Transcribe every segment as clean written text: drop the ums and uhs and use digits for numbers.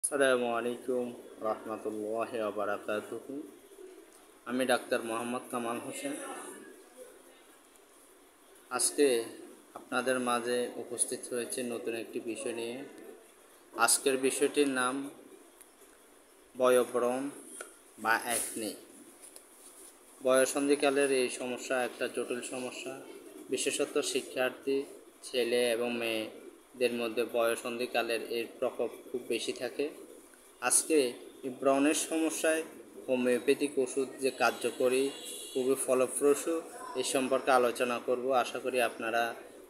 আসসালামু আলাইকুম রহমতুল্লাহি ওয়া বারাকাতুহু। আমি ডাক্তার মোহাম্মদ কামাল হোসেন। আজকে আপনাদের মাঝে উপস্থিত হয়েছে নতুন একটি বিষয় নিয়ে। আজকের বিষয়টির নাম বয়োভ্রম বা অ্যাকনে। বয়ঃসন্ধিকালের এই সমস্যা একটা জটিল সমস্যা। বিশেষত শিক্ষার্থী ছেলে এবং মেয়েদের মধ্যে বয়ঃসন্ধিকালের এর প্রকোপ খুব বেশি থাকে। আজকে এই ব্রণের সমস্যায় হোমিওপ্যাথিক ওষুধ যে কার্যকরী, খুবই ফলপ্রসূ, এই সম্পর্কে আলোচনা করব। আশা করি আপনারা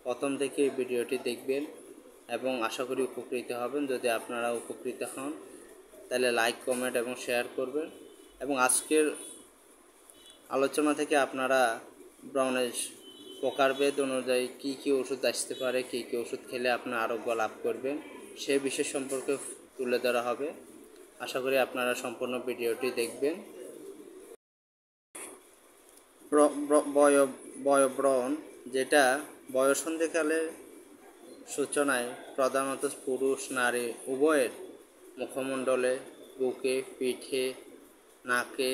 প্রথম থেকে এই ভিডিওটি দেখবেন এবং আশা করি উপকৃত হবেন। যদি আপনারা উপকৃত হন তাহলে লাইক, কমেন্ট এবং শেয়ার করবেন। এবং আজকের আলোচনা থেকে আপনারা ব্রণের প্রকারভেদ অনুযায়ী কী কী ওষুধ আসতে পারে, কী কী ওষুধ খেলে আপনার আরোগ্য লাভ করবেন সে বিষয় সম্পর্কে তুলে ধরা হবে। আশা করি আপনারা সম্পূর্ণ ভিডিওটি দেখবেন। বয়োব্রণ যেটা বয়ঃসন্ধিকালের সূচনায় প্রধানত পুরুষ নারী উভয়ের মুখমণ্ডলে, বুকে, পিঠে, নাকে,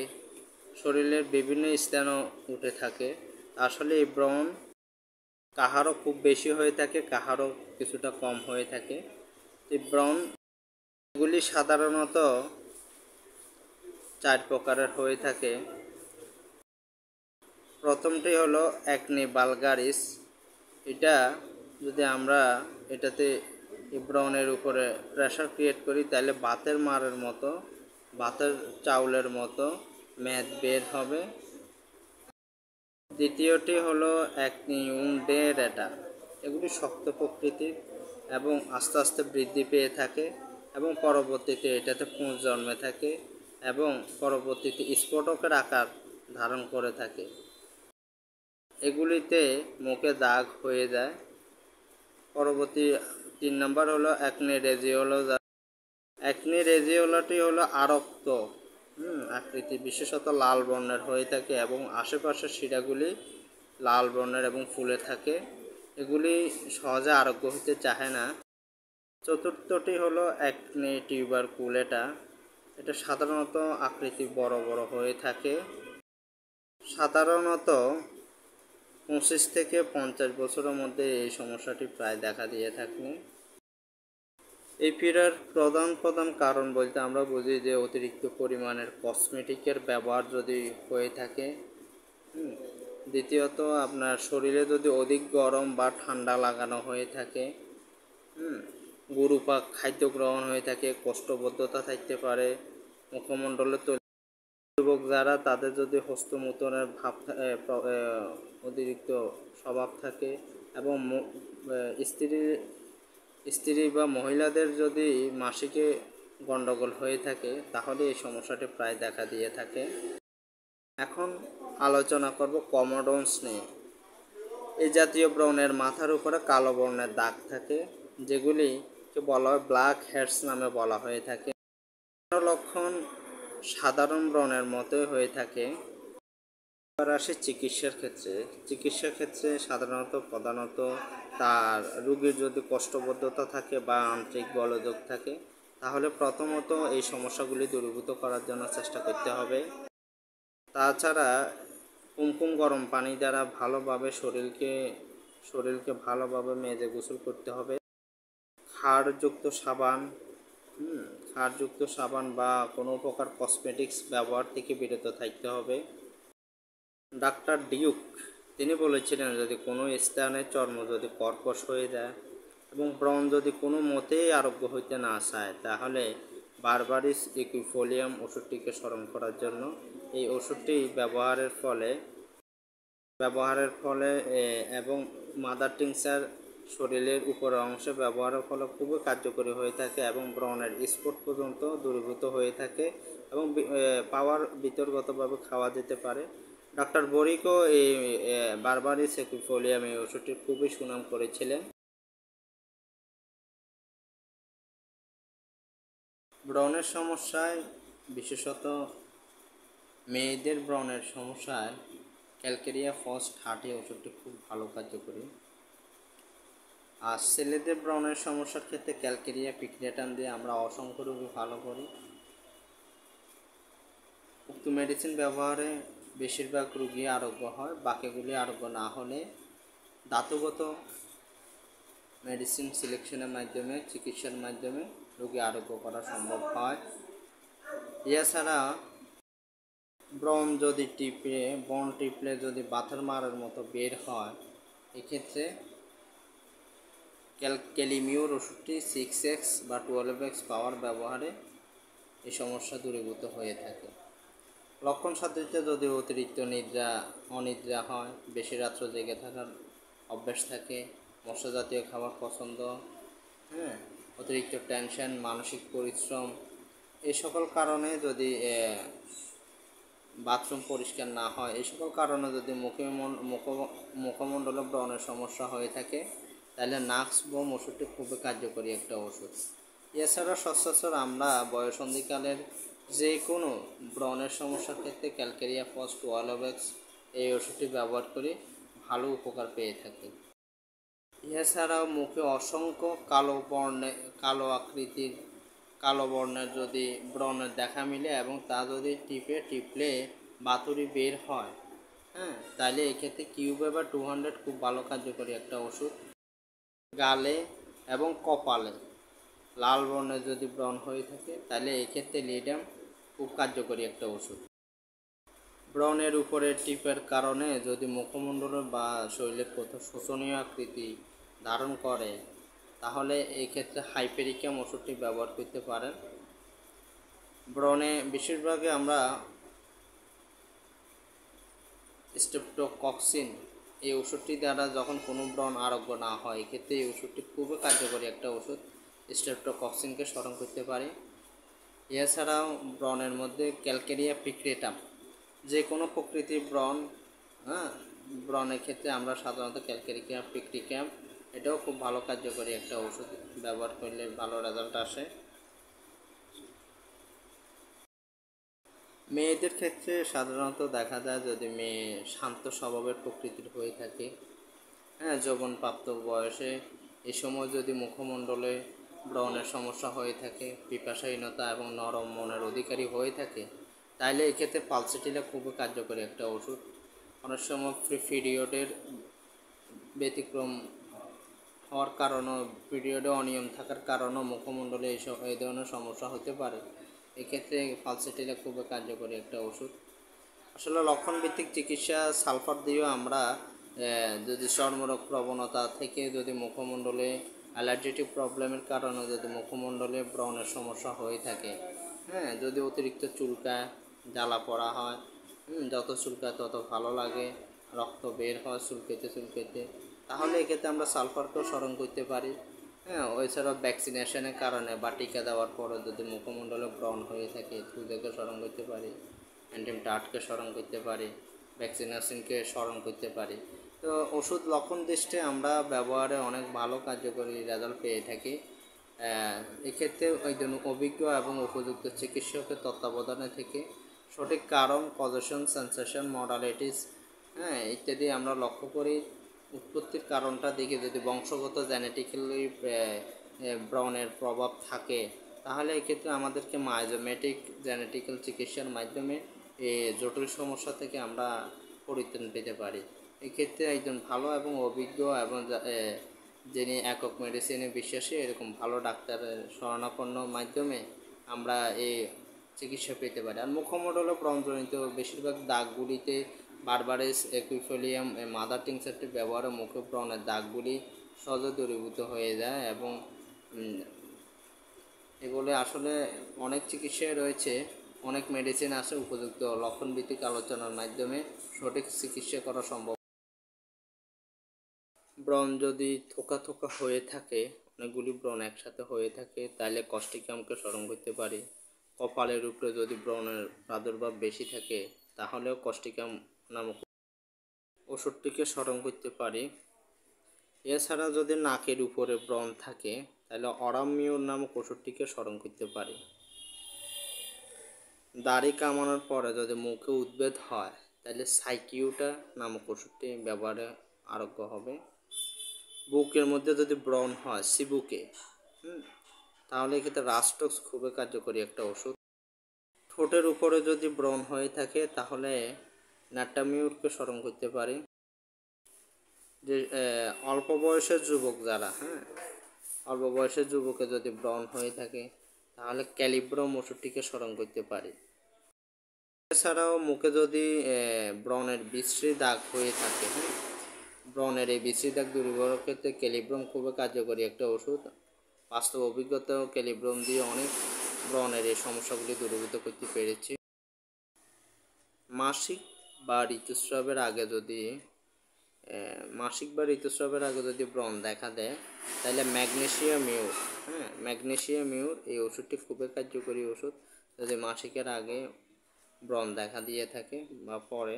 শরীরের বিভিন্ন স্থানে উঠে থাকে। আসলে এই ব্রণ কাহারও খুব বেশি হয়ে থাকে, কাহারও কিছুটা কম হয়ে থাকে। এই ব্রণগুলি সাধারণত 4 প্রকারের হয়ে থাকে। প্রথমটি হলো অ্যাকনে ভালগারিস। এটা যদি আমরা এটাতে ব্রণের উপরে প্রেশার ক্রিয়েট করি তাহলে ভাতের মাড়ের মতো, ভাতের চাউলের মতো মেদ বের হবে। দ্বিতীয়টি হলো অ্যাকনে উন্ডেরেটা। এগুলি শক্ত প্রকৃতির এবং আস্তে আস্তে বৃদ্ধি পেয়ে থাকে এবং পরবর্তীতে এটাতে পুঁজ জন্মে থাকে এবং পরবর্তীতে স্ফোটকের আকার ধারণ করে থাকে। এগুলিতে মুখে দাগ হয়ে যায়। পরবর্তী 3 নম্বর হলো অ্যাকনে রেজিওলোজা। অ্যাকনে রেজিওলাটি হলো আরক্ত আকৃতি, বিশেষত লাল বর্ণের হয়ে থাকে এবং আশেপাশের শিরাগুলি লাল বর্ণের এবং ফুলে থাকে। এগুলি সহজে আরোগ্য হতে চায় না। চতুর্থটি হলো অ্যাকনে টিউবারকুলেটা। এটা সাধারণত আকৃতি বড় বড় হয়ে থাকে। সাধারণত 25 থেকে 50 বছরের মধ্যে এই সমস্যাটি প্রায় দেখা দিয়ে থাকে। এই পীড়ার প্রধান কারণ বলতে আমরা বুঝি যে অতিরিক্ত পরিমাণের কসমেটিকের ব্যবহার যদি হয়ে থাকে। দ্বিতীয়ত আপনার শরীরে যদি অধিক গরম বা ঠান্ডা লাগানো হয়ে থাকে, গুরুপাক খাদ্য গ্রহণ হয়ে থাকে, কোষ্ঠবদ্ধতা থাকতে পারে, মুখমণ্ডলে যুবক যারা তাদের যদি হস্তমৈথুনের ভাব অতিরিক্ত স্বভাব থাকে এবং স্ত্রী বা মহিলাদের যদি মাসিকে গণ্ডগোল হয়ে থাকে তাহলে এই সমস্যাটি প্রায় দেখা দিয়ে থাকে। এখন আলোচনা করব কমোডন্স নিয়ে। এই জাতীয় ব্রণের মাথার উপরে কালো বর্ণের দাগ থাকে, যেগুলিকে বলা হয় ব্ল্যাক হেডস নামে বলা হয়ে থাকে। লক্ষণ সাধারণ ব্রণের মতোই হয়ে থাকে। এবার আসে চিকিৎসার ক্ষেত্রে প্রধানত তার রোগীর যদি কোষ্ঠবদ্ধতা থাকে বা আন্ত্রিক গোলযোগ থাকে তাহলে প্রথমত এই সমস্যাগুলি দূরীভূত করার জন্য চেষ্টা করতে হবে। তাছাড়া কুমকুম গরম পানি দ্বারা ভালোভাবে শরীরকে ভালোভাবে মেজে গোসল করতে হবে। ক্ষারযুক্ত সাবান বা কোনো প্রকার কসমেটিক্স ব্যবহার থেকে বিরত থাকতে হবে। ডাক্তার ডিউক তিনি বলেছিলেন যদি কোনো স্থানে চর্ম যদি কর্কশ হয়ে যায় এবং ব্রণ যদি কোনো মতেই আরোগ্য হইতে না চায় তাহলে বারবারিস ইকুইফোলিয়াম ওষুধটিকে স্মরণ করার জন্য এই ওষুধটি ব্যবহারের ফলে এবং মাদার টিংচার শরীরের উপরের অংশে ব্যবহারের ফলে খুবই কার্যকরী হয়ে থাকে এবং ব্রণের স্পট পর্যন্ত দূরীভূত হয়ে থাকে এবং পাওয়ার বিতর্গতভাবে খাওয়া যেতে পারে। ডক্টর বরিকো এই বারবারিস ইকুইফোলিয়াম এই ওষুধটি খুবই সুনাম করেছিলেন। ব্রণের সমস্যায় বিশেষত মেয়েদের ব্রণের সমস্যায় ক্যালকেরিয়া ফস 30 ওষুধটি খুব ভালো কার্যকরী। আর ছেলেদের ব্রণের সমস্যার ক্ষেত্রে ক্যালকেরিয়া পিকরেটাম দিয়ে আমরা অসংখ্য রোগী ভালো করি। উক্ত মেডিসিন ব্যবহারে বেশিরভাগ রোগী আরোগ্য হয়, বাকিগুলি আরোগ্য না হলে ধাতুগত মেডিসিন সিলেকশনের মাধ্যমে, চিকিৎসার মাধ্যমে রোগী আরোগ্য করা সম্ভব হয়। এছাড়া ব্রণ যদি টিপলে যদি পাথর মারার মতো বের হয়, এক্ষেত্রে ক্যালিমিউর ওষুধটি 6x বা 12x পাওয়ার ব্যবহারে এই সমস্যা দূরীভূত হয়ে থাকে। লক্ষণ সাদৃশ্য যদি অতিরিক্ত অনিদ্রা হয়, বেশি রাত্র জেগে থাকার অভ্যাস থাকে, মশলা জাতীয় খাবার পছন্দ, অতিরিক্ত টেনশন, মানসিক পরিশ্রম, এই সকল কারণে যদি বাথরুম পরিষ্কার না হয়, এই সকল কারণে যদি মুখমণ্ডলে ব্রণের সমস্যা হয়ে থাকে, তাহলে নাক্স বোম ওষুধটি খুবই কার্যকরী একটা ওষুধ। এছাড়া সচরাচর আমরা বয়সন্ধিকালের যে কোনো ব্রণের সমস্যার ক্ষেত্রে ক্যালকেরিয়া ফস 12x এই ওষুধটি ব্যবহার করে ভালো উপকার পেয়ে থাকি। এছাড়াও মুখে অসংখ্য কালো আকৃতির কালো বর্ণের যদি ব্রণের দেখা মিলে এবং তা যদি টিপলে বাতুরি বের হয়, তাহলে এক্ষেত্রে কিউবেবা 200 খুব ভালো কার্যকরী একটা ওষুধ। গালে এবং কপালে লাল বর্ণের যদি ব্রণ হয়ে থাকে, তাহলে এক্ষেত্রে লিডাম খুব কার্যকরী একটা ওষুধ। ব্রণের উপরে টিপের কারণে যদি মুখমণ্ডল বা শরীরের কোথাও শোষণীয় আকৃতি ধারণ করে, তাহলে এই ক্ষেত্রে হাইপেরিকাম ওষুধটি ব্যবহার করতে পারেন। ব্রণে বেশিরভাগে আমরা স্ট্রেপ্টোকক্সিন এই ওষুধটি দ্বারা যখন কোনো ব্রণ আরোগ্য না হয়, এক্ষেত্রে এই ওষুধটি খুবই কার্যকরী একটা ওষুধ, স্ট্রেপ্টোকক্সিনকে স্মরণ করতে পারি। এছাড়াও ব্রণের মধ্যে ক্যালকেরিয়া পিক্রেটাম, যে কোনো প্রকৃতির ব্রণের ক্ষেত্রে আমরা সাধারণত ক্যালকেরিয়া পিক্রিক্যাম, এটাও খুব ভালো কার্যকরী একটা ওষুধ, ব্যবহার করলে ভালো রেজাল্ট আসে। মেয়েদের ক্ষেত্রে সাধারণত দেখা যায় যদি মেয়ে শান্ত স্বভাবের প্রকৃতির হয়ে থাকে, যৌবনপ্রাপ্ত বয়সে, এই সময় যদি মুখমণ্ডলে ব্রণের সমস্যা হয়ে থাকে, পিপাসাহীনতা এবং নরম মনের অধিকারী হয়ে থাকে, তাইলে এক্ষেত্রে পালসেটিলা খুবই কার্যকরী একটা ওষুধ। অনেক সময় পিরিয়ডের ব্যতিক্রম হওয়ার কারণও, পিরিয়ডে অনিয়ম থাকার কারণও মুখমণ্ডলে এই ধরনের সমস্যা হতে পারে, এক্ষেত্রে পালসেটিলা খুবই কার্যকরী একটা ওষুধ। আসলে লক্ষণভিত্তিক চিকিৎসা সালফার দিয়েও আমরা যদি চর্মরোগ প্রবণতা থেকে যদি মুখমণ্ডলে অ্যালার্জেটিক প্রবলেমের কারণে যদি মুখমণ্ডলে ব্রণের সমস্যা হয়ে থাকে, যদি অতিরিক্ত চুলকায়, জ্বালা পড়া হয়, যত চুলকায় তত ভালো লাগে, রক্ত বের হয় চুলকেতে, তাহলে এক্ষেত্রে আমরা সালফারকেও স্মরণ করতে পারি। এছাড়াও ভ্যাকসিনেশনের কারণে বা টিকা দেওয়ার পরে যদি মুখমণ্ডলে ব্রণ হয়ে থাকে, তুদেরকে স্মরণ করতে পারি, অ্যান্টিমটাটকে স্মরণ করতে পারি, ভ্যাকসিনেশনকে স্মরণ করতে পারি। তো ওষুধ লক্ষণ দৃষ্টে আমরা ব্যবহারে অনেক ভালো কার্যকরী রেজাল্ট পেয়ে থাকি। এক্ষেত্রে একজন অভিজ্ঞ এবং উপযুক্ত চিকিৎসকের তত্ত্বাবধানে থেকে সঠিক কারণ, পজিশন, সেন্সেশন, মডালিটিস ইত্যাদি আমরা লক্ষ্য করি। উৎপত্তির কারণটা দিকে যদি বংশগত জেনেটিক্যালি ব্রণের প্রভাব থাকে, তাহলে এক্ষেত্রে আমাদেরকে মাইজোমেটিক জেনেটিক্যাল চিকিৎসার মাধ্যমে এই জটিল সমস্যা থেকে আমরা পরিত্রাণ পেতে পারি। এক্ষেত্রে একজন ভালো এবং অভিজ্ঞ এবং যিনি একক মেডিসিনে বিশ্বাসী, এরকম ভালো ডাক্তারের শরণাপন্ন মাধ্যমে আমরা এই চিকিৎসা পেতে পারি। আর মুখমণ্ডলে ব্রণজনিত বেশিরভাগ দাগগুলিতে বারবারিস একুইফোলিয়াম মাদার টিংচারটি ব্যবহারে মুখে ব্রণের দাগগুলি সহজে দূরীভূত হয়ে যায় এবং এগুলো আসলে অনেক চিকিৎসায় রয়েছে, অনেক মেডিসিন আছে, উপযুক্ত লক্ষণভিত্তিক আলোচনার মাধ্যমে সঠিক চিকিৎসা করা সম্ভব। ব্রণ যদি থোকা হয়ে থাকে, অনেকগুলি ব্রণ একসাথে হয়ে থাকে, তাহলে কস্টিকামকে স্মরণ করতে পারি। কপালের উপরে যদি ব্রণের প্রাদুর্ভাব বেশি থাকে, তাহলেও কস্টিকাম নামক ওষুধটিকে স্মরণ করতে পারি। এছাড়া যদি নাকের উপরে ব্রণ থাকে, তাহলে অরামিউর নামক ওষুধটিকে স্মরণ করতে পারি। দাড়ি কামানোর পরে যদি মুখে উদ্বেদ হয়, তাহলে সাইকিউটা নামক ওষুধটি ব্যবহারে আরোগ্য হবে। বুকের মধ্যে যদি ব্রণ হয় চিবুকে, তাহলে এক্ষেত্রে রাস্টক্স খুবই কার্যকরী একটা ওষুধ। ঠোঁটের উপরে যদি ব্রণ হয়ে থাকে তাহলে নাট্টামিউরকে স্মরণ করতে পারি। যে অল্প বয়সের যুবক যারা, অল্প বয়সের যুবকে যদি ব্রণ হয়ে থাকে তাহলে ক্যালিব্রম ওষুধটিকে স্মরণ করতে পারি। এছাড়াও মুখে যদি ব্রণের বিশ্রী দাগ হয়ে থাকে, ব্রণের এই বিশ্রী দাগ দূরীকরণের ক্ষেত্রে ক্যালিব্রম খুবই কার্যকরী একটা ওষুধ। বাস্তব অভিজ্ঞতাও ক্যালিব্রম দিয়ে অনেক ব্রণের এই সমস্যাগুলি দূরীভূত করতে পেরেছি। মাসিক বা ঋতুস্রাবের আগে যদি ব্রণ দেখা দেয় তাহলে ম্যাগনেসিয়াম মিউর এই ওষুধটি খুবই কার্যকরী ওষুধ। যদি মাসিকের আগে ব্রণ দেখা দিয়ে থাকে বা পরে,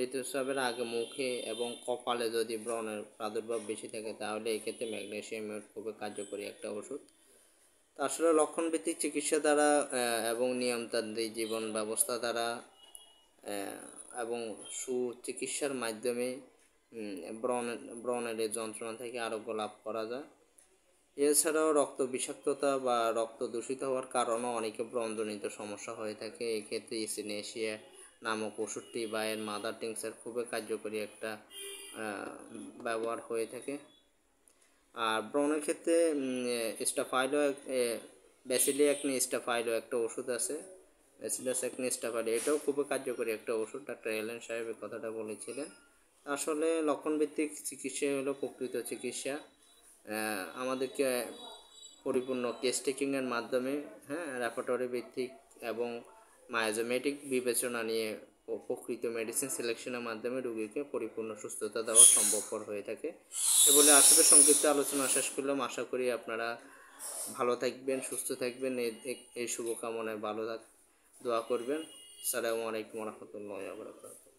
ঋতুস্রাবের আগে মুখে এবং কপালে যদি ব্রণের প্রাদুর্ভাব বেশি থাকে তাহলে এক্ষেত্রে ম্যাগনেসিয়াম মিউর খুবই কার্যকরী একটা ওষুধ। আসলে লক্ষণভিত্তিক চিকিৎসা দ্বারা এবং নিয়মতান্ত্রিক জীবন ব্যবস্থা দ্বারা এবং সুচিকিৎসার মাধ্যমে ব্রণের যন্ত্রণা থেকে আরোগ্য লাভ করা যায়। এছাড়াও রক্ত বিষাক্ততা বা রক্ত দূষিত হওয়ার কারণেও অনেকে ব্রণজনিত সমস্যা হয়ে থাকে। এক্ষেত্রে ইসিনেশিয়া নামক ওষুধটি বা এর মাদার টিংচার খুবই কার্যকরী একটা ব্যবহার হয়ে থাকে। আর ব্রণের ক্ষেত্রে স্টাফাইলো ব্যাসিলিয়া অ্যাকনি স্টাফাইলো একটা ওষুধ আছে, ব্যাসিলাস অ্যাকনি স্টাফাইলো, এটাও খুবই কার্যকরী একটা ওষুধ। ডাক্তার এলেন সাহেব এই কথাটা বলেছিলেন। আসলে লক্ষণভিত্তিক চিকিৎসা হলো প্রকৃত চিকিৎসা। আমাদেরকে পরিপূর্ণ কেস টেকিংয়ের মাধ্যমে, রেপার্টরি ভিত্তিক এবং মায়োজোমেটিক বিবেচনা নিয়ে প্রকৃত মেডিসিন সিলেকশনের মাধ্যমে রোগীকে পরিপূর্ণ সুস্থতা দেওয়া সম্ভবপর হয়ে থাকে। এ বলে আসলে সংক্ষিপ্ত আলোচনা শেষ করলাম। আশা করি আপনারা ভালো থাকবেন, সুস্থ থাকবেন, এই শুভকামনায় দোয়া করবেন। আসসালামু আলাইকুম ওয়া রাহমাতুল্লাহি ওয়া বারাকাতুহু।